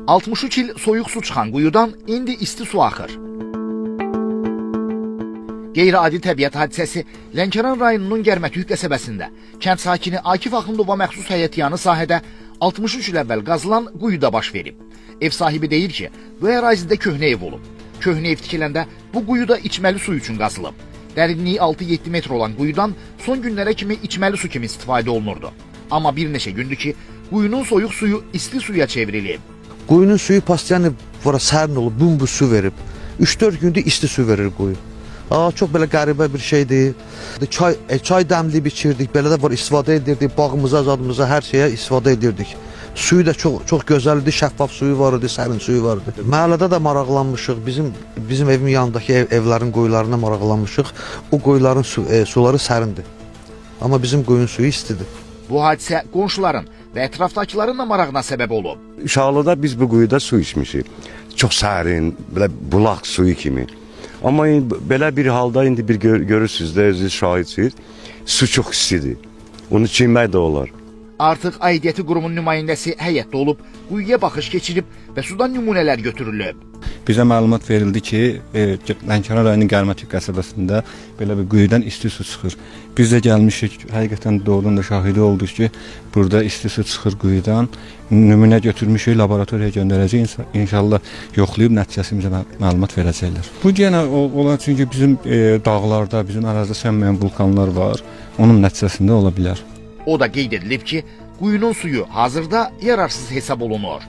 63 il soyuq su çıxan quyudan indi isti su axır. Qeyri-adi təbiət hadisəsi Lənkəran rayonunun Gərmətük qəsəbəsində kənd sakini Akif Axundova məxsus həyətyanı sahədə 63 il əvvəl qazılan quyuda baş verib. Ev sahibi deyir ki, bu ərazidə köhnə ev olub. Köhnə ev tikiləndə bu quyuda içməli su üçün qazılıb. Dərinliyi 6-7 metr olan quyudan son günlərə kimi içməli su kimi istifadə olunurdu. Amma bir neçə gündür ki, quyunun soyuq suyu isti suya çevrilib. Quyunun suyu pastiyanı sərin olub, bumbu su verib. 3-4 gündür isti su verir quyu. Çox belə qəribə bir şeydir. Çay dəmliyib içirdik, belə də var, istifadə edirdik, bağımıza, zadımıza, hər şeyə istifadə edirdik. Suyu da çox gözəl idi, şəffaf suyu var idi, sərin suyu var idi. Məhəllədə də maraqlanmışıq, bizim evin yanındakı evlərin quyularına maraqlanmışıq. O quyuların suları sərindir. Amma bizim quyunun suyu istidir. Bu hadisə qonşuların və ətrafdakıların da marağına səbəb olub. Uşaqlıqda biz bu quyuda su içmişik. Çox sərin, belə bulaq suyu kimi. Amma belə bir halda indi bir görürsünüz də, özünüz şahidsiniz, su çox istidir. Onu içmək də olar. Artıq aidiyyəti qurumun nümayəndəsi həyətdə olub, quyuya baxış keçirib və sudan nümunələr götürülüb. Bizə məlumat verildi ki, Lənkəran rayonunun Gərmətük qəsəbəsində belə bir quyudan isti su çıxır. Biz də gəlmişik, həqiqətən doğrudan da şahidi olduq ki, burada isti su çıxır quyudan. Nümunə götürmüşük, laboratoriyaya göndərəcək, inşallah yoxlayıb nəticəsini bizə məlumat verəcəklər. Bu yenə olan çünki bizim dağlarda, bizim ərazidə sönməyən vulkanlar var, onun nəticəsində ola bilər. O da qeyd edilib ki, quyunun suyu hazırda yararsız hesab olunur.